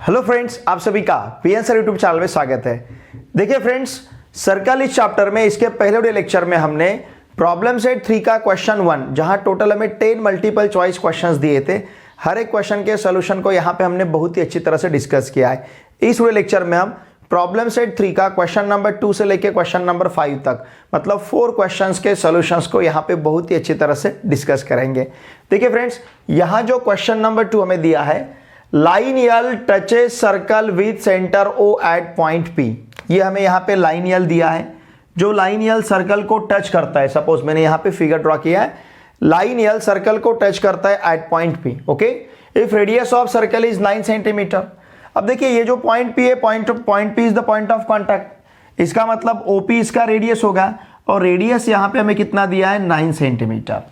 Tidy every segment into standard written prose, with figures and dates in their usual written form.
Hello friends, आप सभी का पीएन सर यूट्यूब चैनल में स्वागत है। देखिए फ्रेंड्स, सर्कल इस चैप्टर में इसके पहले वाले लेक्चर में हमने प्रॉब्लम सेट 3 का क्वेश्चन 1, जहां टोटल हमें 10 मल्टीपल चॉइस क्वेश्चंस दिए थे, हर एक क्वेश्चन के सोल्यूशन को यहां पे हमने बहुत ही अच्छी तरह से डिस्कस किया है। इस वाले लेक्चर में हम प्रॉब्लम सेट 3 का क्वेश्चन नंबर 2 से लेकर क्वेश्चन नंबर 5 तक, मतलब 4 क्वेश्चंस के सॉल्यूशंस को यहाँ पे बहुत ही अच्छी तरह से डिस्कस करेंगे। देखिए फ्रेंड्स, यहाँ जो क्वेश्चन नंबर 2 हमें दिया है, line L touches circle with centre O at point P. ये हमें यहाँ पे लाइन यल दिया है, जो लाइन यल सर्कल को टच करता है। सपोज मैंने यहाँ पे फिगर ड्रॉ किया है, लाइन यल सर्कल को टच करता है at point P. Okay, if radius of circle is 9 centimetre. अब देखिए, ये जो पॉइंट पी है, point P is the point of contact. इसका मतलब ओपी इसका रेडियस होगा, और रेडियस यहाँ पे हमें कितना दिया है, 9 सेंटीमीटर।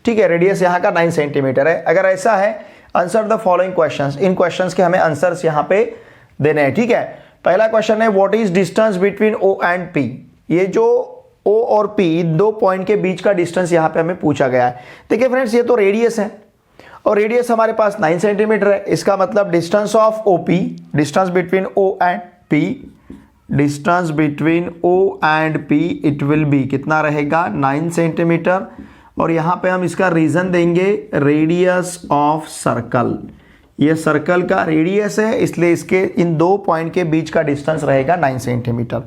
ठीक है, रेडियस यहाँ का 9 सेंटीमीटर है। अगर ऐसा है, answer the following questions. In questions के हमें आंसर्स यहाँ पे देने हैं। ठीक है, पहला क्वेश्चन है, what is distance between O and P. ये जो ओ और पी दो पॉइंट के बीच का डिस्टेंस यहाँ पे हमें पूछा गया है। देखिए फ्रेंड्स, ये तो रेडियस है, और रेडियस हमारे पास 9 सेंटीमीटर है। इसका मतलब distance of O P, distance between O and P, distance between O and P, it will be कितना रहेगा, 9 सेंटीमीटर। और यहाँ पे हम इसका रीजन देंगे, रेडियस ऑफ सर्कल। ये सर्कल का रेडियस है, इसलिए इसके इन दो पॉइंट के बीच का डिस्टेंस रहेगा 9 सेंटीमीटर।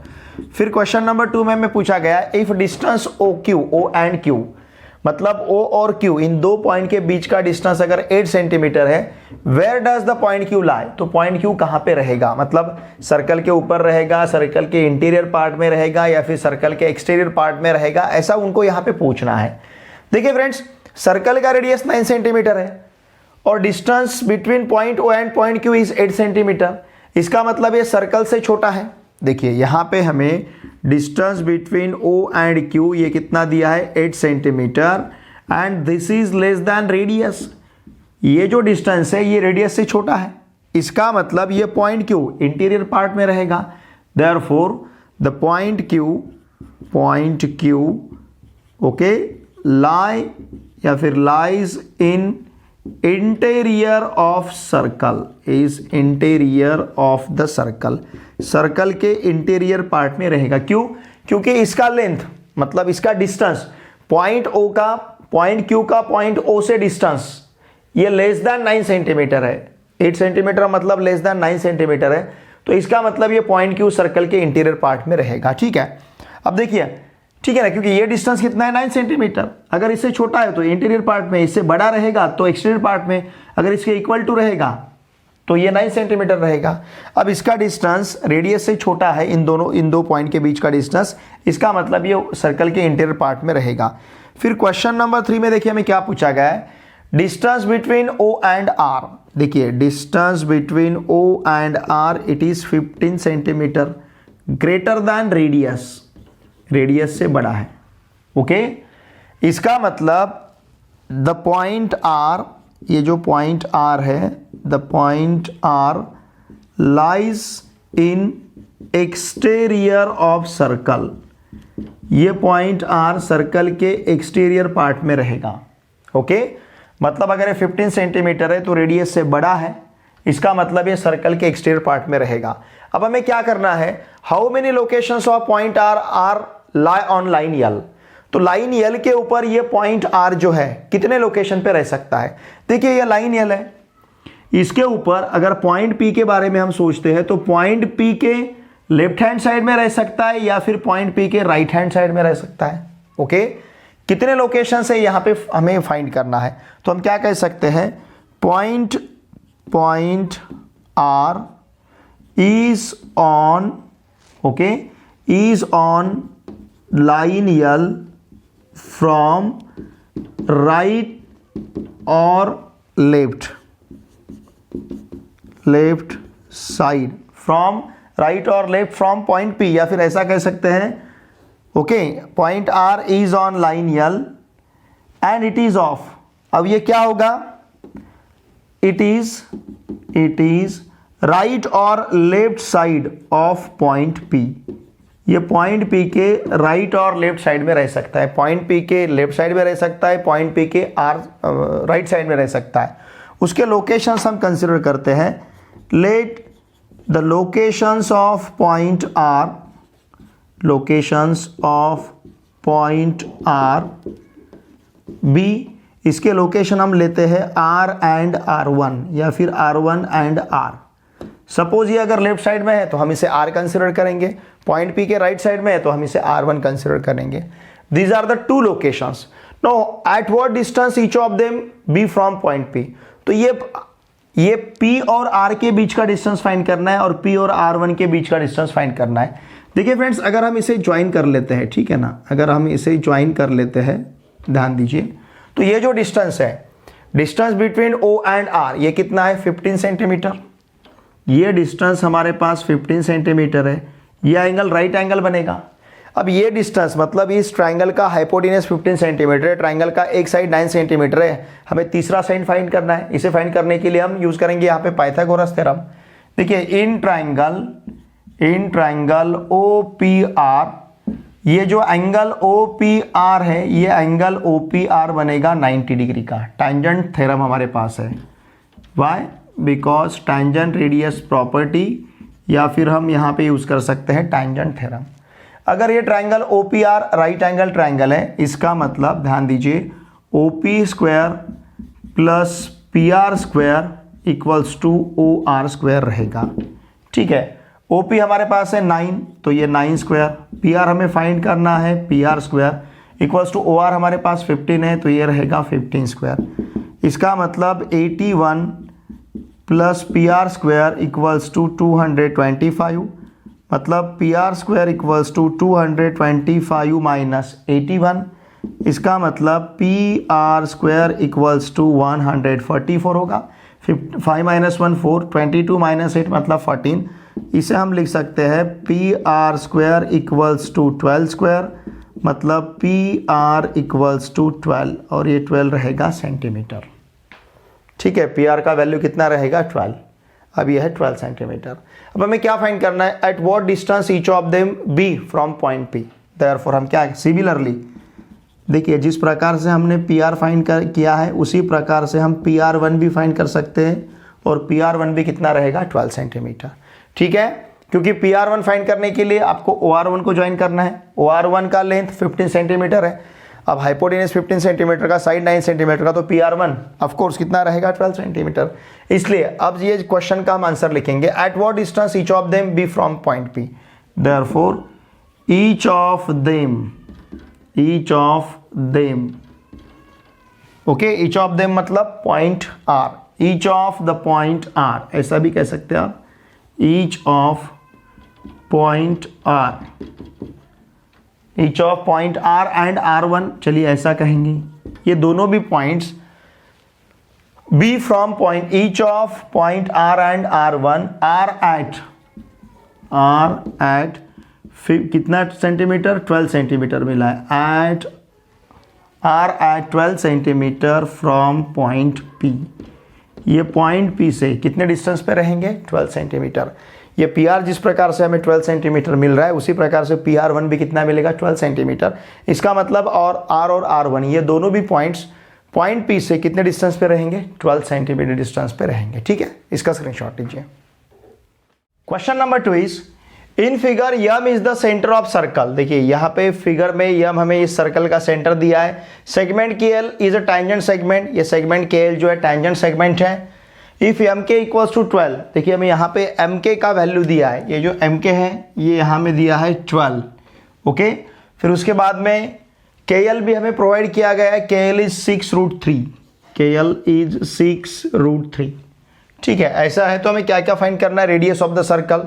फिर क्वेश्चन नंबर 2 में हमें पूछा गया, if distance O Q, O and Q, मतलब ओ और क्यू इन दो पॉइंट के बीच का डिस्टेंस अगर 8 सेंटीमीटर है, where does the point Q lie. तो पॉइंट क्यू कहाँ पे रहेगा, मतलब सर्कल के ऊपर रहेगा, सर्कल के इंटीरियर पार्ट में रहेगा, या फिर सर्कल के एक्सटीरियर पार्ट में रहेगा, ऐसा उनको यहाँ पे पूछना है। देखिए फ्रेंड्स, सर्कल का रेडियस 9 सेंटीमीटर है, और distance between point O and point Q is 8 centimetre. इसका मतलब ये सर्कल से छोटा है। देखिए यहाँ पे हमें distance between O and Q ये कितना दिया है, 8 centimetre, and this is less than radius. ये जो डिस्टेंस है ये रेडियस से छोटा है। इसका मतलब ये पॉइंट क्यू इंटीरियर पार्ट में रहेगा। Therefore the point Q okay lie या फिर lies in interior of circle, is interior of the circle, circle के इंटीरियर पार्ट में रहेगा। क्यों? क्योंकि इसका लेंथ, मतलब इसका डिस्टेंस, पॉइंट ओ का, पॉइंट क्यू का पॉइंट ओ से डिस्टेंस ये लेस देन 9 सेंटीमीटर है। 8 सेंटीमीटर मतलब लेस देन 9 सेंटीमीटर है, तो इसका मतलब ये पॉइंट क्यू सर्कल के इंटीरियर पार्ट में रहेगा। ठीक है, अब देखिए, ठीक है ना, क्योंकि ये डिस्टेंस कितना है, 9 सेंटीमीटर। अगर इससे छोटा है तो इंटीरियर पार्ट में, इससे बड़ा रहेगा तो एक्सटीरियर पार्ट में, अगर इसके इक्वल टू रहेगा तो ये 9 सेंटीमीटर रहेगा। अब इसका डिस्टेंस रेडियस से छोटा है, इन दो पॉइंट के बीच का डिस्टेंस, इसका मतलब ये सर्कल के इंटीरियर पार्ट में रहेगा। फिर क्वेश्चन नंबर 3 में देखिए हमें क्या पूछा गया है, distance between O and R. देखिए distance between O and R, it is 15 centimetre, greater than radius, radius से बड़ा है। ओके, इसका मतलब द पॉइंट आर, ये जो पॉइंट आर है, the point R lies in exterior of circle. ये पॉइंट आर सर्कल के एक्सटीरियर पार्ट में रहेगा। ओके, मतलब अगर ये 15 सेंटीमीटर है तो रेडियस से बड़ा है, इसका मतलब ये सर्कल के एक्सटीरियर पार्ट में रहेगा। अब हमें क्या करना है, how many locations of point are lie on line यल। तो लाइन यल के ऊपर ये पॉइंट आर जो है कितने लोकेशन पे रह सकता है। देखिए ये लाइन यल है, इसके ऊपर अगर पॉइंट पी के बारे में हम सोचते हैं तो पॉइंट पी के लेफ्ट हैंड साइड में रह सकता है, या फिर पॉइंट पी के राइट हैंड साइड में रह सकता है। ओके, कितने लोकेशन से यहाँ पे हमें फाइंड करना है, तो हम क्या कह सकते हैं, point R is on, okay, is on line L from right or left side, from right or left from point P, या फिर ऐसा कह सकते हैं, okay, point R is on line L and it is off। अब ये क्या होगा, it is right or left side of point P। ये पॉइंट पी के राइट और लेफ्ट साइड में रह सकता है, पॉइंट पी के लेफ्ट साइड में रह सकता है, पॉइंट पी के राइट साइड में रह सकता है। उसके लोकेशंस हम कंसिडर करते हैं, let the locations of point R, locations of point R be, इसके लोकेशन हम लेते हैं R एंड R1 या फिर R1 एंड R। सपोज ये अगर लेफ्ट साइड में है तो हम इसे R कंसिडर करेंगे, पॉइंट P के राइट साइड में है तो हम इसे R1 कंसिडर करेंगे। These are the two locations. Know at what distance each of them be from point P। तो ये P और R के बीच का डिस्टेंस फाइंड करना है और P और R1 के बीच का डिस्टेंस फाइंड करना है। देखिए फ्रेंड्स, अगर हम इसे ज्वाइन कर लेते हैं, ठीक है ना, अगर हम इसे ज्वाइन कर लेते हैं, ध्यान दीजिए, तो ये जो डिस्टेंस है, distance between O and R, ये कितना है 15 सेंटीमीटर। ये डिस्टेंस हमारे पास 15 सेंटीमीटर है। ये एंगल राइट एंगल बनेगा। अब ये डिस्टेंस मतलब इस ट्राइंगल का हाइपोटेनस 15 सेंटीमीटर है, ट्राइंगल का एक साइड 9 सेंटीमीटर है। हमें तीसरा साइड फाइंड करना है। इसे फाइंड करने के लिए हम यूज करेंगे यहाँ पे पाइथागोरस थ्योरम। देखिए इन ट्राइंगल OPR, ये जो एंगल OPR है, ये एंगल OPR बनेगा 90 डिग्री का। टैंजेंट थ्योरम हमारे पास है। Why? Because tangent radius property, या फिर हम यहाँ पे यूज कर सकते हैं टैंजेंट थ्योरम। अगर ये triangle OPR right angle triangle है, इसका मतलब ध्यान दीजिए OP square plus PR square equals to OR square रहेगा। ठीक है, OP हमारे पास है 9, तो ये 9 स्क्वायर, PR हमें फाइंड करना है PR square equals to OR हमारे पास 15 है, तो ये रहेगा 15 स्क्वायर। इसका मतलब 81 plus PR square equals to 225, मतलब PR square equals to 225 minus 81। इसका मतलब PR स्क्वायर इक्वल्स टू 144 होगा। 5 माइनस 1 4, 22 माइनस 8 मतलब 14। इसे हम लिख सकते हैं PR square equals to 12 square, मतलब PR इक्वल्स टू 12, और ये 12 रहेगा सेंटीमीटर। ठीक है, PR का वैल्यू कितना रहेगा 12। अब ये है 12 सेंटीमीटर। अब हमें क्या फाइंड करना है? Eight what distance each of them be from point P। Therefore हम क्या, सिमिलरली देखिए जिस प्रकार से हमने PR फाइंड किया है उसी प्रकार से हम PR1 भी फाइंड कर सकते हैं, और PR1 भी कितना रहेगा 12 सेंटीमीटर। ठीक है, क्योंकि PR1 फाइंड करने के लिए आपको OR1 को ज्वाइन करना है। OR1 का लेंथ 15 सेंटीमीटर है। अब हाइपोटेनस 15 सेंटीमीटर का, साइड 9 सेंटीमीटर का, तो PR1 ऑफ कोर्स कितना रहेगा 12 सेंटीमीटर। इसलिए अब ये क्वेश्चन का हम आंसर लिखेंगे at what distance each of them be from point P। Therefore each of them, okay, each of them मतलब point R, each of the point R, ऐसा भी कह सकते हैं आप, each of point R, each of point R and R1, चलिए ऐसा कहेंगे, ये दोनों भी points be from point, each of point R and R1 are at कितना सेंटीमीटर, 12 सेंटीमीटर मिला है, eight R at 12 centimetre from point P। ये पॉइंट P से कितने डिस्टेंस पे रहेंगे 12 सेंटीमीटर। ये PR जिस प्रकार से हमें 12 सेंटीमीटर मिल रहा है उसी प्रकार से PR1 भी कितना मिलेगा 12 सेंटीमीटर। इसका मतलब और R1 ये दोनों भी पॉइंट्स पॉइंट P से कितने डिस्टेंस पे रहेंगे 12 सेंटीमीटर डिस्टेंस पे रहेंगे। ठीक है, इसका स्क्रीनशॉट लीजिए। Question number 2 is in figure M is the centre of circle. देखिए यहाँ पे फिगर में यम हमें इस सर्कल का सेंटर दिया है। Segment KL is a tangent segment, ये सेगमेंट KL जो है टैंजेंट सेगमेंट है। इफ MK इक्वल्स टू 12, देखिए हमें यहाँ पे MK का वैल्यू दिया है, ये जो MK है ये यहाँ में दिया है 12। ओके, फिर उसके बाद में KL भी हमें प्रोवाइड किया गया है, KL इज 6√3, KL इज 6√3। ठीक है, ऐसा है तो हमें क्या क्या फाइंड करना है, रेडियस ऑफ द सर्कल,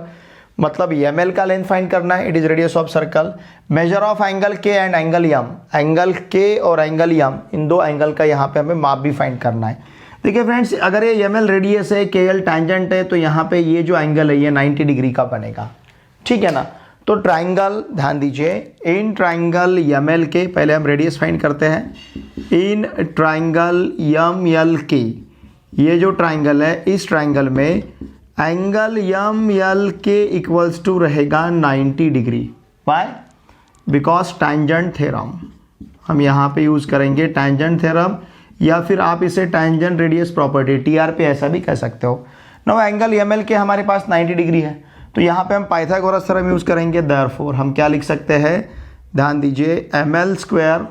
मतलब ML का लेंथ फाइंड करना है, it is radius of circle. Measure of angle K and angle M, angle K और एंगल M, इन दो एंगल का यहाँ पे हमें माप भी फाइंड करना है। देखिए फ्रेंड्स, अगर ये ML रेडियस है, KL टैंजेंट है, तो यहाँ पे ये जो एंगल है ये 90 डिग्री का बनेगा। ठीक है ना, तो ट्राइंगल, ध्यान दीजिए, इन ट्राइंगल ML के, पहले हम रेडियस फाइंड करते हैं, इन ट्राइंगल MLK, ये जो ट्राइंगल है इस ट्राइंगल में एंगल MLK इक्वल्स टू रहेगा 90 degree. Why? Because tangent theorem, हम यहाँ पे यूज़ करेंगे टैंजेंट थ्योरम, या फिर आप इसे टैंजेंट रेडियस प्रॉपर्टी TR पे ऐसा भी कह सकते हो। नाउ एंगल एम एल के हमारे पास 90 डिग्री है, तो यहाँ पे हम पाइथागोरस थ्योरम यूज़ करेंगे। देयरफॉर हम क्या लिख सकते हैं, ध्यान दीजिए, M L square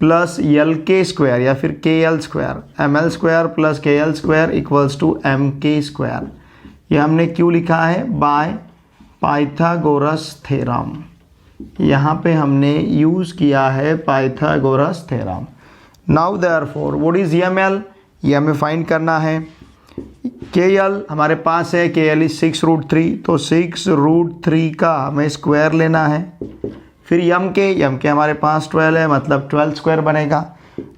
plus L K square या फिर K L square, M L square plus K L square equals to M K square. ये हमने क्यों लिखा है, बाय पाइथागोरस थ्योरम। यहाँ पे हमने यूज़ किया है Pythagoras theorem. Now therefore what is M L, ये हमें फाइंड करना है। के एल हमारे पास है, के एल इज 6√3, तो 6√3 का हमें स्क्वायर लेना है। फिर यम के हमारे पास 12 है, मतलब 12 स्क्वायर बनेगा।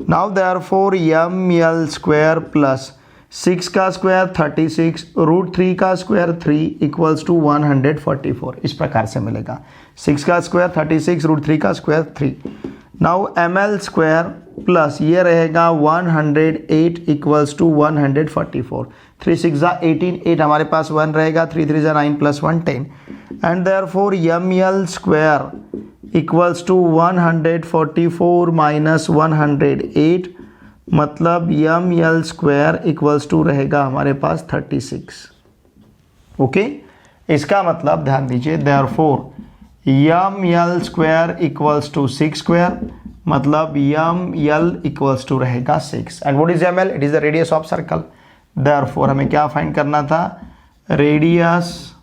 Now therefore M L square plus 6 का स्क्वायर 36, √3 का स्क्वायर 3 इक्वल्स टू 144, इस प्रकार से मिलेगा। 6 का स्क्वायर 36, √3 का square 3। Now M L square plus ये रहेगा 108 इक्वल्स टू 144, 3 6 ज़ा 18, 8 हमारे पास 1 रहेगा, 3 3 ज़ा 9 plus 1 10, and therefore M L square equals to 144 minus 108, मतलब M L square equals to रहेगा हमारे पास 36। ओके, इसका मतलब ध्यान दीजिए, therefore M L square equals to 6 square, मतलब यम एल इक्वल्स टू रहेगा 6। And what is M L, it is the radius of circle. Therefore हमें क्या फाइंड करना था, radius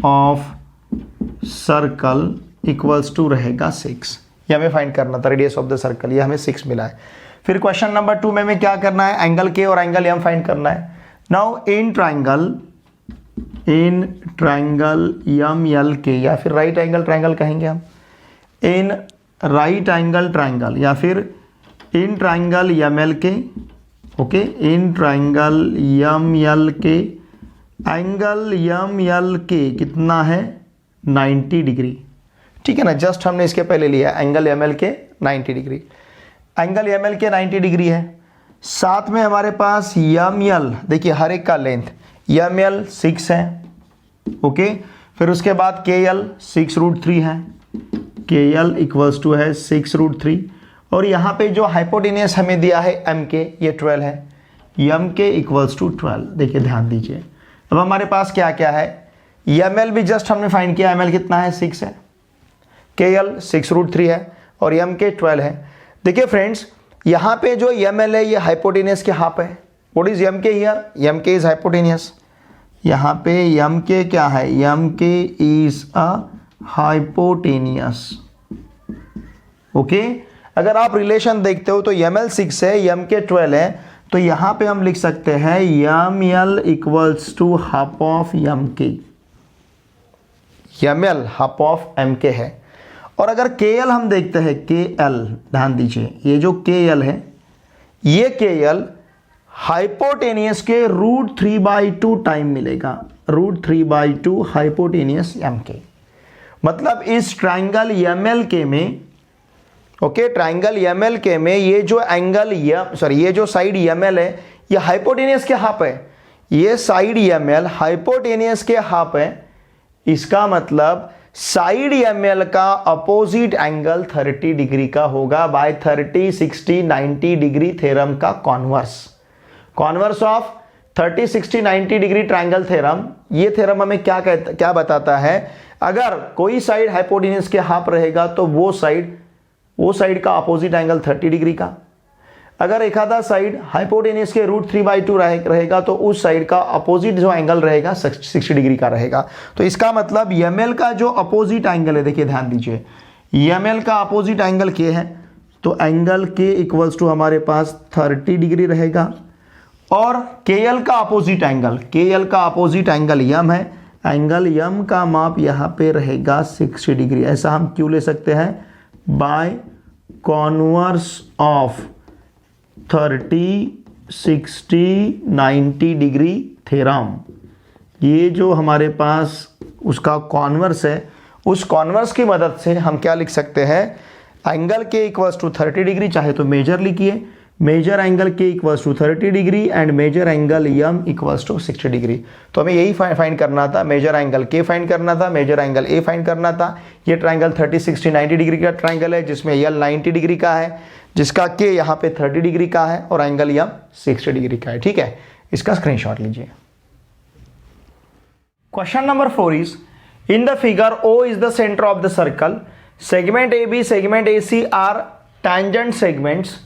of circle equals to रहेगा 6। ये हमें फाइंड करना था, रेडियस ऑफ द सर्कल, ये हमें 6 मिला है। फिर क्वेश्चन नंबर 2 में हमें क्या करना है, एंगल के और एंगल एम फाइंड करना है। Now in triangle M L K, या फिर राइट एंगल ट्राइंगल कहेंगे हम, इन राइट एंगल ट्राइंगल या फिर in triangle M L K, okay, in triangle M L K, angle M L K कितना है, 90 डिग्री। ठीक है ना, जस्ट हमने इसके पहले लिया एंगल एम एल के 90 डिग्री, एंगल एम एल के 90 डिग्री है। साथ में हमारे पास यम एल, देखिए हर एक का लेंथ, यम एल 6 है, ओके। फिर उसके बाद के एल 6√3 है, के एल इक्वल्स टू है 6√3, और यहाँ पे जो हाइपोटेनियस हमें दिया है एम के, ये 12 है, यम के इक्वल्स टू 12। देखिए ध्यान दीजिए, अब हमारे पास क्या क्या है, एम एल भी जस्ट हमने फाइंड किया, एम एल कितना है, 6 है, के एल 6√3 है, और यम के 12 है। देखिए फ्रेंड्स, यहाँ पे जो एम एल है ये हाइपोटेनियस के हाफ है। व्हाट इज एम के हियर, एम के इज हाइपोटेनियस। यहाँ पे एम के क्या है, एम के इज अ हाइपोटेनियस, ओके। अगर आप रिलेशन देखते हो तो एम एल 6 है, एम के 12 है, तो यहाँ पे हम लिख सकते हैं M L equals to half of M K, M L half of M K है। और अगर के एल हम देखते हैं, के एल, ध्यान दीजिए, ये जो के एल है, ये के एल हाइपोटेनियस के √3/2 टाइम मिलेगा, √3/2 हाइपोटेनियस एम के। मतलब इस ट्राइंगल एम एल के में, ओके, ट्राइंगल एम एल के में ये जो एंगल ये जो साइड एम एल है, ये हाइपोटेनियस के हाफ है, ये साइड एम एल हाइपोटेनियस के हाफ है। इसका मतलब साइड एम एल का अपोजिट एंगल 30 डिग्री का होगा बाय 30, 60, 90 डिग्री थ्योरम का converse of 30, 60, 90 degree triangle theorem. ये थ्योरम हमें क्या बताता है, अगर कोई साइड हाइपोटेनियस के हाफ रहेगा तो वो साइड का अपोजिट एंगल 30 डिग्री का। अगर एक आधा साइड हाइपोटेनियस के √3/2 रहेगा तो उस साइड का अपोजिट जो एंगल रहेगा 60 डिग्री का रहेगा। तो इसका मतलब एम एल का जो अपोजिट एंगल है, देखिए ध्यान दीजिए, एम एल का अपोजिट एंगल के है, तो एंगल के इक्वल्स टू हमारे पास 30 डिग्री रहेगा। और के एल का अपोजिट एंगल यम है, एंगल यम का माप यहाँ पे रहेगा 60 डिग्री। ऐसा हम क्यों ले सकते हैं, by converse of 30, 60, 90 degree theorem. ये जो हमारे पास उसका कॉन्वर्स है, उस कॉन्वर्स की मदद से हम क्या लिख सकते हैं, angle K equals to 30 degree, चाहे तो मेजर लिखिए, measure angle K equals to 30 degree and measure angle M equals to 60 degree. तो हमें यही फाइंड करना था, मेजर एंगल के फाइंड करना था, मेजर एंगल ए फाइंड करना था। ये ट्राइंगल 30, 60, 90 डिग्री का ट्राइंगल है, जिसमें यल 90 डिग्री का है, जिसका के यहाँ पे 30 डिग्री का है और एंगल यम 60 डिग्री का है। ठीक है, इसका स्क्रीनशॉट लीजिए। Question number 4 is, in the figure O is the center of the circle, segment AB, segment AC are tangent segments,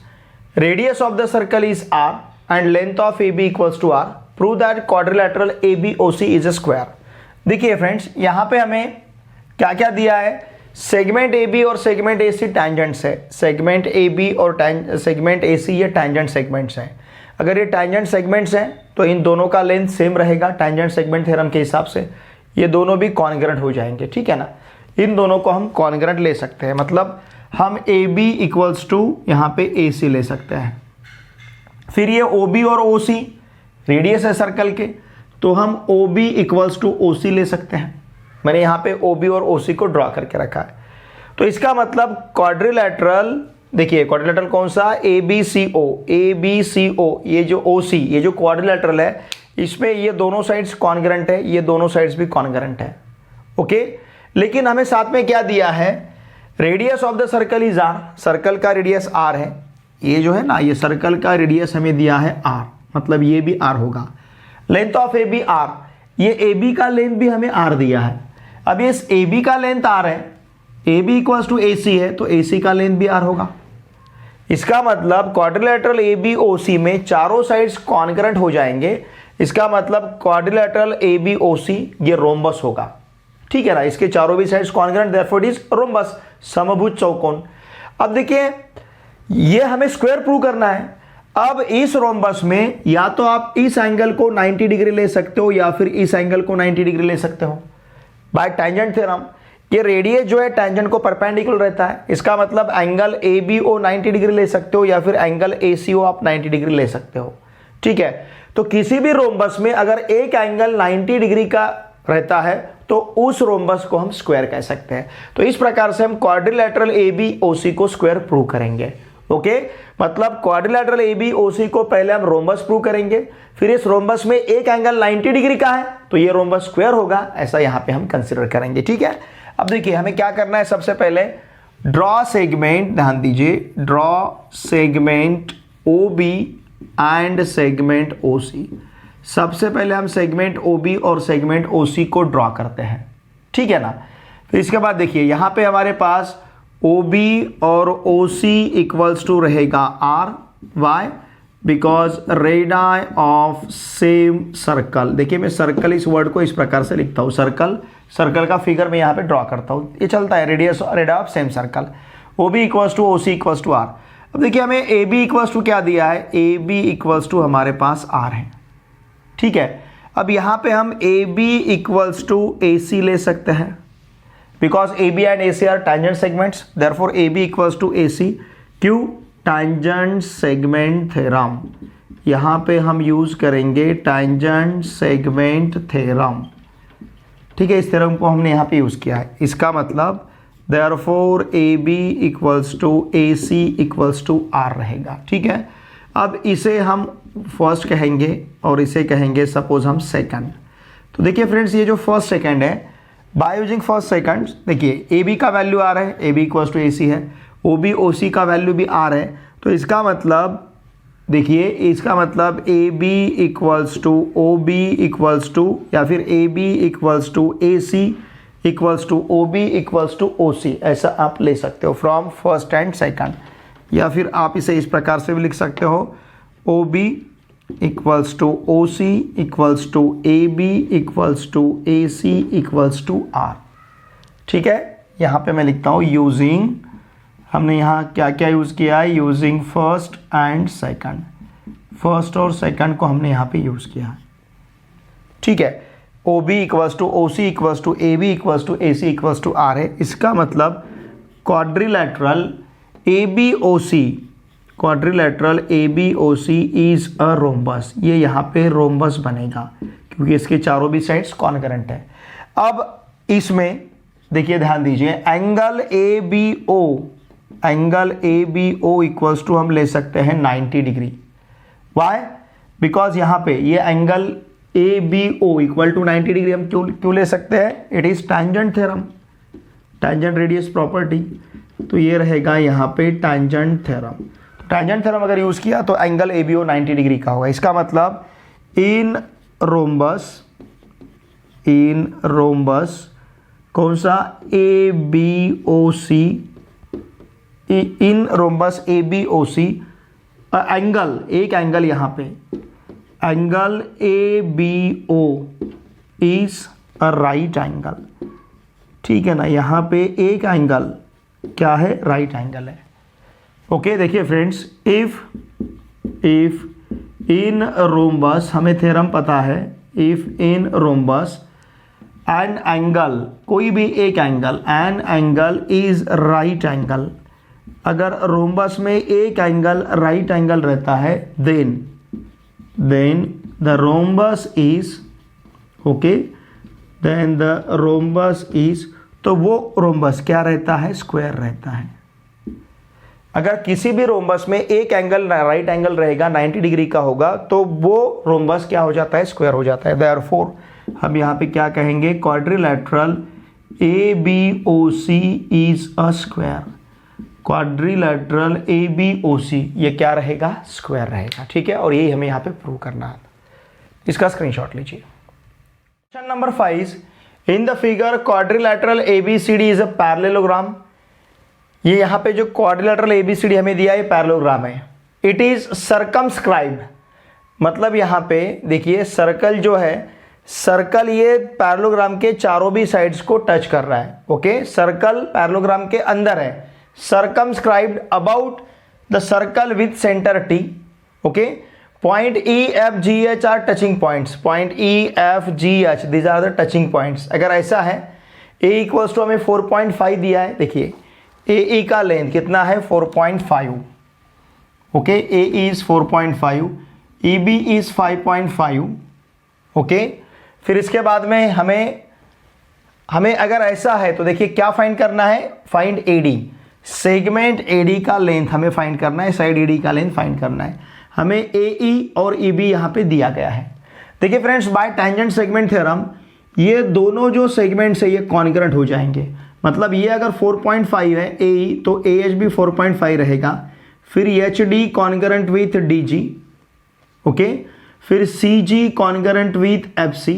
radius of the circle is R and length of AB equals to R. Prove that quadrilateral ABOC is a square. देखिए friends, यहाँ पे हमें क्या क्या दिया है, segment AB और segment AC tangents है, सेगमेंट AB और सेगमेंट AC ये टैंजेंट सेगमेंट्स हैं। अगर ये टैंजेंट सेगमेंट्स हैं तो इन दोनों का लेंथ सेम रहेगा टैंजेंट सेगमेंट थ्योरम के हिसाब से, ये दोनों भी कॉन्ग्रुएंट हो जाएंगे, ठीक है ना। इन दोनों को हम कॉन्ग्रुएंट ले सकते हैं, मतलब हम AB इक्वल्स टू यहाँ पे AC ले सकते हैं। फिर ये OB और OC रेडियस है सर्कल के, तो हम OB इक्वल्स टू OC ले सकते हैं। मैंने यहाँ पे OB और OC को ड्रॉ करके रखा है। तो इसका मतलब क्वाड्रिलेटरल, देखिए क्वाड्रिलेटरल कौन सा, ABCO, ये जो OC, ये जो क्वाड्रिलेटरल है, इसमें ये दोनों साइड्स कॉन्ग्रुएंट है, ये दोनों साइड्स भी कॉन्ग्रुएंट है, ओके। लेकिन हमें साथ में क्या दिया है, radius of the circle is R, circle का रेडियस R है, ये जो है ना, ये सर्कल का रेडियस हमें दिया है R, मतलब ये भी R होगा। लेंथ ऑफ AB R, ये AB का लेंथ भी हमें R दिया है। अब ये AB का लेंथ R है, AB इक्वल्स टू AC है, तो AC का लेंथ भी R होगा। इसका मतलब क्वाड्रिलेटरल ABOC में चारों साइड्स कॉन्ग्रुएंट हो जाएंगे। इसका मतलब क्वाड्रिलेटरल ABOC ये रोम्बस होगा, ठीक है ना, इसके चारों भी sides congruent, therefore it is rhombus, समभुज चौकोन। अब देखिए ये हमें स्क्वायर प्रूव करना है। अब इस रोम्बस में या तो आप इस एंगल को 90 डिग्री ले सकते हो या फिर इस एंगल को 90 डिग्री ले सकते हो बाय टैंजेंट थ्योरम। ये रेडियस जो है टैंजेंट को परपेंडिकुलर रहता है, इसका मतलब एंगल ABO 90 डिग्री ले सकते हो या फिर एंगल ACO आप 90 डिग्री ले सकते हो, ठीक है। तो किसी भी रोम्बस में अगर एक एंगल 90 डिग्री का रहता है तो उस रोम्बस को हम स्क्वायर कह सकते हैं। तो इस प्रकार से हम क्वाड्रिलेटरल ABOC को स्क्वायर प्रूव करेंगे, ओके। मतलब क्वाड्रिलेटरल ABOC को पहले हम रोम्बस प्रूव करेंगे, फिर इस रोम्बस में एक एंगल 90 डिग्री का है तो ये रोम्बस स्क्वायर होगा, ऐसा यहां पे हम कंसीडर करेंगे, ठीक है। अब देखिए हमें क्या करना है, सबसे पहले ड्रॉ सेगमेंट, ध्यान दीजिए, draw segment OB and segment OC। सबसे पहले हम सेगमेंट OB और सेगमेंट OC को ड्रॉ करते हैं, ठीक है ना। फिर इसके बाद देखिए यहां पे हमारे पास OB और OC इक्वल्स टू रहेगा R, why, because radii of same circle. देखिए मैं सर्कल इस वर्ड को इस प्रकार से लिखता हूं, सर्कल का फिगर मैं यहाँ पे ड्रॉ करता हूँ, ये चलता है, radius radii of same circle. OB equals to OC equals to R। अब देखिए हमें AB इक्वल्स टू क्या दिया है, AB इक्वल्स टू हमारे पास R है, ठीक है। अब यहाँ पे हम AB इक्वल्स टू AC ले सकते हैं, because AB and AC are tangent segments, therefore AB equals to AC। क्यों, टैंजेंट सेगमेंट थ्योरम, यहाँ पे हम यूज करेंगे टैंजेंट सेगमेंट थ्योरम, ठीक है। इस थ्योरम को हमने यहाँ पे यूज किया है, इसका मतलब therefore AB equals to AC equals to R रहेगा, ठीक है। अब इसे हम फर्स्ट कहेंगे और इसे कहेंगे सपोज हम सेकंड। तो देखिए फ्रेंड्स, ये जो फर्स्ट सेकंड है, बाय यूजिंग फर्स्ट सेकंड, देखिए AB का वैल्यू R है, AB इक्वल्स टू AC है, OB OC का वैल्यू भी R है, तो इसका मतलब देखिए, इसका मतलब AB equals to OB equals to, या फिर AB equals to AC equals to OB equals to OC, ऐसा आप ले सकते हो फ्रॉम फर्स्ट एंड सेकंड। या फिर आप इसे इस प्रकार से भी लिख सकते हो, OB equals to OC equals to AB equals to AC equals to R, ठीक है। यहाँ पे मैं लिखता हूँ यूजिंग, हमने यहाँ क्या क्या यूज़ किया है, using first and second, first और सेकंड को हमने यहाँ पे यूज़ किया है, ठीक है। OB equals to OC equals to AB equals to AC equals to R है, इसका मतलब quadrilateral ABOC is a rhombus, ये यहाँ पे रोम्बस बनेगा क्योंकि इसके चारों भी साइड्स कॉन्ग्रुएंट है। अब इसमें देखिए ध्यान दीजिए, एंगल ABO इक्वल्स टू हम ले सकते हैं 90 डिग्री, वाई, बिकॉज यहाँ पे ये angle ABO equal to 90 degree हम क्यों ले सकते हैं, it is tangent theorem, tangent radius property, तो ये रहेगा यहाँ पे टैंजेंट थ्योरम। टैंजेंट थ्योरम अगर यूज किया तो एंगल ABO 90 डिग्री का होगा, इसका मतलब इन रोम्बस इन रोम्बस, कौन सा, A B O C, in rhombus A B O C, angle, एक एंगल यहाँ पे, angle A B O is a right angle, ठीक है ना। यहाँ पे एक एंगल क्या है, राइट एंगल है। ओके देखिए फ्रेंड्स, इफ इन रोम्बस, हमें थ्योरम पता है, if in rhombus an angle, कोई भी एक angle, an angle is right angle, अगर रोम्बस में एक एंगल राइट एंगल रहता है, then the rhombus is, okay, then the rhombus is, तो वो रोम्बस क्या रहता है, स्क्वायर रहता है। अगर किसी भी रोम्बस में एक एंगल राइट एंगल रहेगा 90 डिग्री का होगा, तो वो रोम्बस क्या हो जाता है, स्क्वायर हो जाता है। देयरफॉर हम यहाँ पे क्या कहेंगे, quadrilateral A B O C is a square, quadrilateral A B O C ये क्या रहेगा, स्क्वायर रहेगा, ठीक है। और यही हमें यहाँ पे प्रूव करना है, इसका स्क्रीनशॉट लीजिए। Question number 5, in the figure quadrilateral A B C D is a parallelogram. ये यहाँ पे जो quadrilateral A B C D हमें दिया है, पैरेललोग्राम है। इट इज सर्कमस्क्राइब, मतलब यहाँ पे देखिए सर्कल जो है, सर्कल ये पैरेललोग्राम के चारों भी साइड्स को टच कर रहा है। ओके, सर्कल पैरेललोग्राम के अंदर है, circumscribed about the circle with centre T. Okay, point E F G H are touching points, point E F G H this are the touching points. अगर ऐसा है, ए इक्वल्स टू हमें 4.5 दिया है, देखिए ए ई का लेंथ कितना है, 4.5। Okay, A is 4.5, E B is 5.5। Okay, फिर इसके बाद में हमें अगर ऐसा है तो देखिए क्या फाइंड करना है, find A D, segment A D का लेंथ हमें फाइंड करना है, साइड ए डी का लेंथ फाइंड करना है। हमें ए ई और ई बी यहाँ पे दिया गया है। देखिए friends, by tangent segment theorem ये दोनों जो सेगमेंट्स है ये कॉन्करेंट हो जाएंगे। मतलब ये अगर 4.5 है ए ई, तो ए एच भी 4.5 रहेगा, फिर H D concurrent with D G, okay, फिर सी जी कॉन्करेंट विथ एफ सी,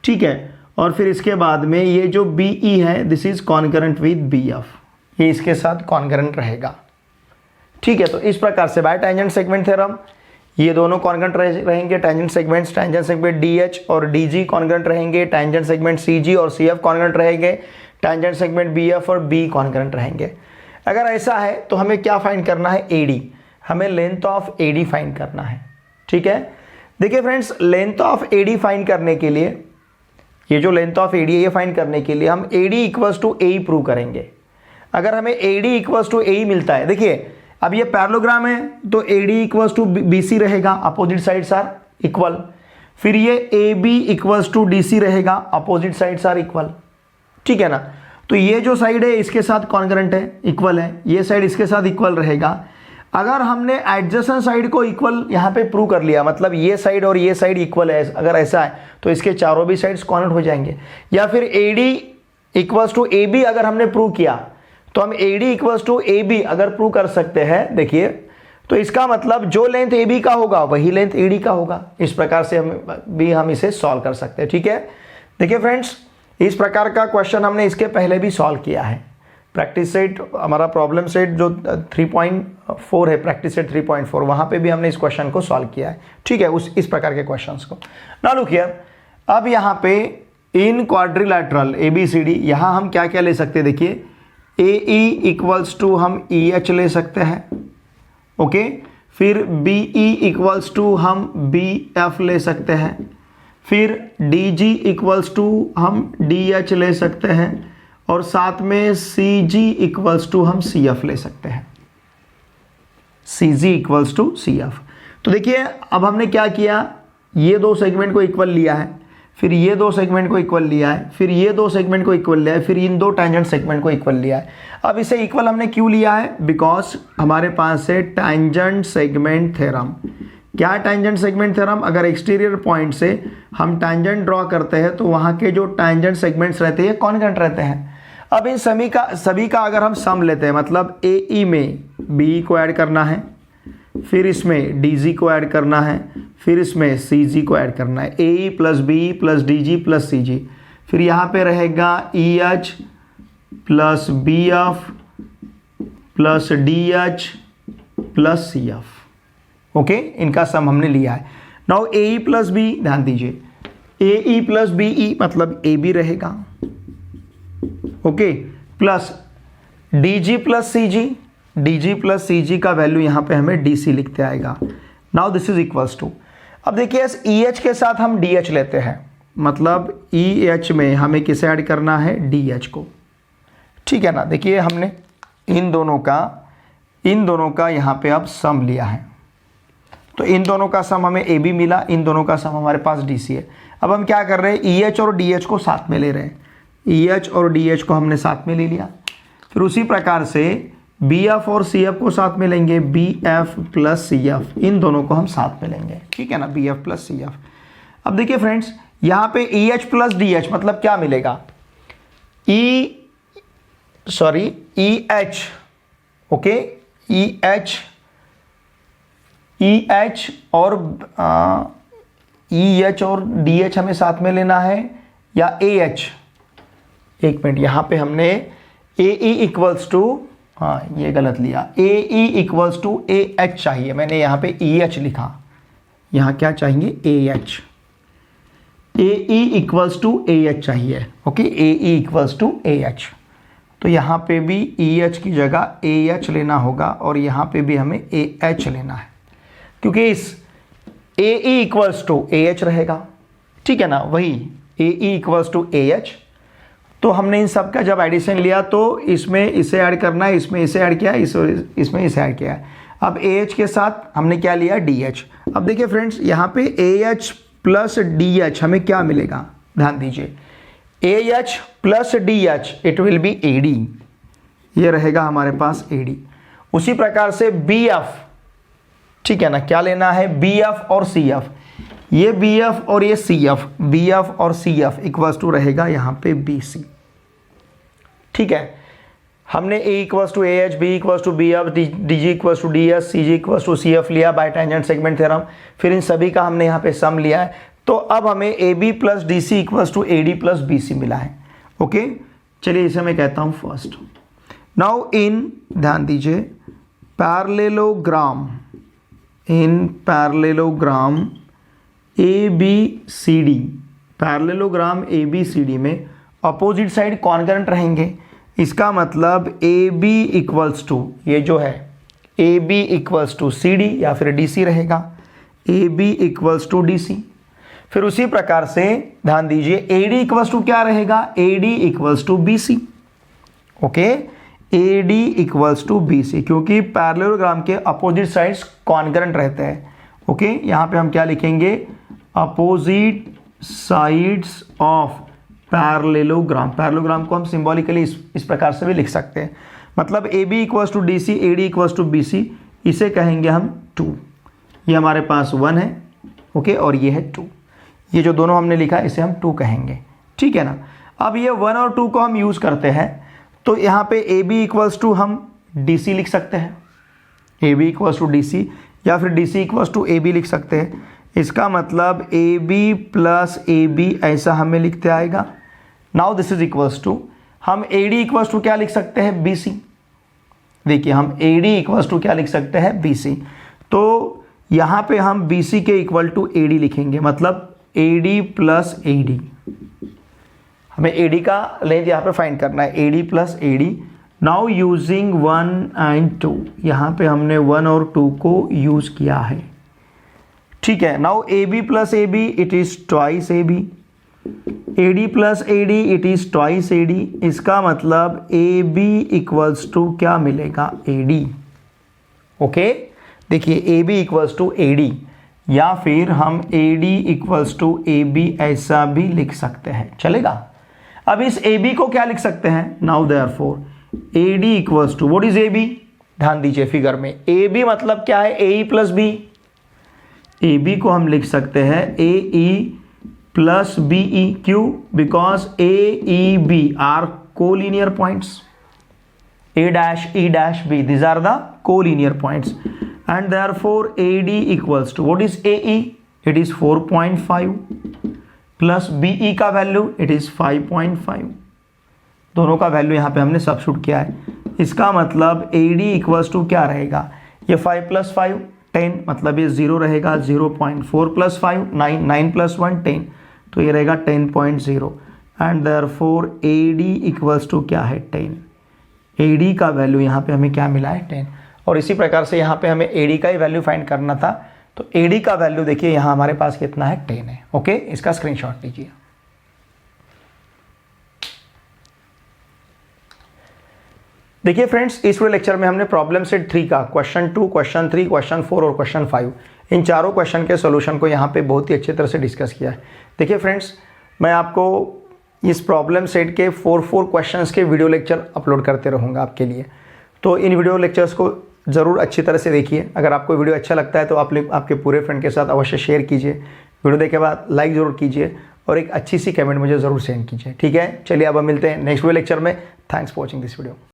ठीक है, और फिर इसके बाद में ये जो बी ई है this is concurrent with B F, ये इसके साथ कॉन्करेंट रहेगा, ठीक है। तो इस प्रकार से बाय टैंजेंट सेगमेंट थ्योरम ये दोनों कॉन्करेंट रहेंगे, टैंजेंट सेगमेंट डी एच और डी जी कॉन्करेंट रहेंगे, टैंजेंट सेगमेंट सी जी और सी एफ कॉन्करेंट रहेंगे, टैंजेंट सेगमेंट बी एफ और बी कॉन्करेंट रहेंगे। अगर ऐसा है तो हमें क्या फाइंड करना है, ए डी, हमें length of A D find करना है, ठीक है। देखिए friends, length of A D find करने के लिए, ये जो लेंथ ऑफ ए डी है ये फाइंड करने के लिए हम A D equals to A prove करेंगे। अगर हमें A D equals to A मिलता है, देखिए अब ये पैरेललोग्राम है तो A D equals to B C रहेगा, अपोजिट साइड्स आर इक्वल। फिर ये A B equals to D C रहेगा, अपोजिट साइड्स आर इक्वल, ठीक है ना। तो ये जो साइड है इसके साथ कॉन्करेंट है, इक्वल है, ये साइड इसके साथ इक्वल रहेगा। अगर हमने एडजेसेंट साइड को इक्वल यहाँ पे प्रूव कर लिया, मतलब ये साइड और ये साइड इक्वल है, अगर ऐसा है तो इसके चारों भी साइड्स कॉन्करेंट हो जाएंगे। या फिर A D equals to A B अगर हमने प्रूव किया तो हम A D equals to A B अगर प्रूव कर सकते हैं, देखिए तो इसका मतलब जो लेंथ ए बी का होगा वही लेंथ ए डी का होगा। इस प्रकार से हम इसे सॉल्व कर सकते हैं, ठीक है। देखिए फ्रेंड्स, इस प्रकार का क्वेश्चन हमने इसके पहले भी सॉल्व किया है। प्रैक्टिस सेट हमारा प्रॉब्लम सेट जो 3.4 है, प्रैक्टिस सेट 3.4, वहाँ पे भी हमने इस क्वेश्चन को सॉल्व किया है, ठीक है, इस प्रकार के क्वेश्चंस को। नाउ लुक हियर, अब यहाँ पे in quadrilateral A B C D, यहाँ हम क्या क्या ले सकते हैं, देखिए ए ई इक्वल्स टू हम ई एच ले सकते हैं, ओके, फिर बी ई इक्वल्स टू हम बी एफ ले सकते हैं, फिर डी जी इक्वल्स टू हम डी एच ले सकते हैं, और साथ में सी जी इक्वल्स टू हम सी एफ ले सकते हैं, सी G equals to C F. तो देखिए अब हमने क्या किया, ये दो सेगमेंट को इक्वल लिया है, फिर ये दो सेगमेंट को इक्वल लिया है, फिर ये दो सेगमेंट को इक्वल लिया है, फिर इन दो टैंजेंट सेगमेंट को इक्वल लिया है। अब इसे इक्वल हमने क्यों लिया है, बिकॉज हमारे पास है टैंजेंट सेगमेंट थ्योरम। क्या टैंजेंट सेगमेंट थ्योरम, अगर एक्सटीरियर पॉइंट से हम टैंजेंट ड्रॉ करते हैं तो वहाँ के जो टैंजेंट सेगमेंट्स रहते हैं कॉन्करेंट रहते हैं। अब इन सभी का अगर हम सम लेते हैं, मतलब ए ई में बी को ऐड करना है, फिर इसमें डी जी को ऐड करना है, फिर इसमें सी जी को ऐड करना है, A E plus B E plus D G plus C G, फिर यहाँ पे रहेगा E H plus B F plus D H plus C F. Okay, इनका सम हमने लिया है। Now A E plus B, ध्यान दीजिए, A E plus B E मतलब ए बी रहेगा, okay, plus D G plus C G, D G plus C G का value यहाँ पे हमें डी सी लिखते आएगा। Now this is equals to, अब देखिए इस ई एच के साथ हम डी एच लेते हैं, मतलब ई एच में हमें किसे ऐड करना है, डी एच को, ठीक है ना। देखिए हमने इन दोनों का यहाँ पे अब सम लिया है, तो इन दोनों का सम हमें ए बी मिला, इन दोनों का सम हमारे पास डी सी है। अब हम क्या कर रहे हैं, ई एच और डी एच को साथ में ले रहे हैं, ई एच और डी एच को हमने साथ में ले लिया। फिर उसी प्रकार से बी एफ और सी एफ को साथ में लेंगे, B F plus C F, इन दोनों को हम साथ में लेंगे, ठीक है ना, B F plus C F. अब देखिए फ्रेंड्स, यहाँ पे E H plus D H मतलब क्या मिलेगा, E H, okay, E H और ई एच और डी एच हमें साथ में लेना है, या ए एच, एक मिनट, यहाँ पे हमने ए ई इक्वल्स टू, हाँ ये गलत लिया, A E equals to A H चाहिए, मैंने यहाँ पे ई एच लिखा, यहाँ क्या चाहिए, A H, A E equals to A H चाहिए, okay, A E equals to A H. तो यहाँ पे भी ई एच की जगह ए एच लेना होगा और यहाँ पे भी हमें ए एच लेना है, क्योंकि इस A E equals to A H रहेगा, ठीक है ना, वही A E equals to A H. तो हमने इन सब का जब एडिशन लिया तो इसमें इसे ऐड करना है, इसमें इसे ऐड किया, इसमें इसे ऐड किया है। अब ए एच के साथ हमने क्या लिया, डी एच। अब देखिए फ्रेंड्स, यहाँ पे A H plus D H हमें क्या मिलेगा, ध्यान दीजिए, A H plus D H it will B A D, ये रहेगा हमारे पास ए डी। उसी प्रकार से बी एफ, ठीक है ना, क्या लेना है, बी एफ और सी एफ, ये बी एफ और ये सी एफ, बी एफ और सी एफ इक्वल्स टू रहेगा यहाँ पे बी सी, ठीक है। हमने A equals to A H, B equals to B F, D G equals to D S, C G equals to C F लिया by tangent segment theorem, फिर इन सभी का हमने यहाँ पे सम लिया है। तो अब हमें A B plus D C equals to A D plus B C मिला है, ओके। चलिए इसे मैं कहता हूँ फर्स्ट। नाउ इन, ध्यान दीजिए, parallelogram, in parallelogram A B C D, parallelogram A B C D में अपोजिट साइड कॉन्करेंट रहेंगे, इसका मतलब ए बी इक्वल्स टू, ये जो है A B equals to C D या फिर डी सी रहेगा, A B equals to D C. फिर उसी प्रकार से ध्यान दीजिए, ए डी इक्वल्स टू क्या रहेगा, A D equals to B C, okay, A D equals to B C, क्योंकि पैरेललोग्राम के अपोजिट साइड्स कॉन्करेंट रहते हैं, ओके। यहाँ पे हम क्या लिखेंगे, opposite sides of parallelogram, parallelogram को हम सिंबॉलिकली इस प्रकार से भी लिख सकते हैं, मतलब A B equals to D C, A D equals to B C, इसे कहेंगे हम 2, ये हमारे पास 1 है, ओके, और ये है 2, ये जो दोनों हमने लिखा इसे हम 2 कहेंगे, ठीक है ना। अब ये 1 और 2 को हम यूज़ करते हैं, तो यहाँ पे ए बी इक्वल्स टू हम डी सी लिख सकते हैं, A B equals to D C, या फिर D C equals to A B लिख सकते हैं। इसका मतलब A B plus A B ऐसा हमें लिखते आएगा। Now this is equals to, हम ए डी इक्वल्स टू क्या लिख सकते हैं, बी सी। देखिए हम ए डी इक्वल्स टू क्या लिख सकते हैं, बी सी। तो यहाँ पे हम बी सी के इक्वल टू ए डी लिखेंगे, मतलब ए डी प्लस ए डी, हमें ए डी का लेंथ यहाँ पे फाइंड करना है, ए D plus A D. Now using 1 and 2, यहाँ पे हमने 1 और 2 को यूज़ किया है, ठीक है। Now A B plus A B it is twice A B, A D plus A D it is twice A D, इसका मतलब ए बी इक्वल्स टू क्या मिलेगा, ए डी, ओके। देखिए A B equals to A D, या फिर हम A D equals to A B ऐसा भी लिख सकते हैं, चलेगा। अब इस ए बी को क्या लिख सकते हैं, now therefore A D equals to, what is A B, ध्यान दीजिए फिगर में, ए बी मतलब क्या है, A E plus B, A B को हम लिख सकते हैं ए ई प्लस बी ई, क्यों, because A E B are collinear points, A dash E dash B, these are the collinear points। and therefore AD equals to what is AE? It is 4.5 plus BE का value it is 5.5. दोनों का value यहाँ पे हमने substitute किया है. इसका मतलब AD इक्वल्स टू क्या रहेगा? ये 5 + 5 10, मतलब ये 0 रहेगा. 0.4 + 5 9, 9 + 1 10, तो ये रहेगा 10.0 and therefore AD equals to क्या है? 10. AD का वैल्यू यहाँ पे हमें क्या मिला है? 10. और इसी प्रकार से यहाँ पे हमें AD का ही वैल्यू फाइंड करना था, तो AD का वैल्यू देखिए यहाँ हमारे पास कितना है? 10 है. ओके, इसका स्क्रीनशॉट लीजिए. देखिए फ्रेंड्स, इस पूरे लेक्चर में हमने प्रॉब्लम सेट 3 का क्वेश्चन 2, क्वेश्चन 3, क्वेश्चन 4 और क्वेश्चन 5 इन चारों क्वेश्चन के सॉल्यूशन को यहाँ पे बहुत ही अच्छी तरह से डिस्कस किया है. देखिए फ्रेंड्स, मैं आपको इस प्रॉब्लम सेट के 4 क्वेश्चंस के वीडियो लेक्चर अपलोड करते रहूँगा आपके लिए. तो इन वीडियो लेक्चर्स को ज़रूर अच्छी तरह से देखिए. अगर आपको वीडियो अच्छा लगता है तो आप आपके पूरे फ्रेंड के साथ अवश्य शेयर कीजिए. वीडियो देखने के बाद लाइक ज़रूर कीजिए और एक अच्छी सी कमेंट मुझे ज़रूर सेंड कीजिए. ठीक है, चलिए अब हम मिलते हैं नेक्स्ट वीडियो लेक्चर में. Thanks for watching this video.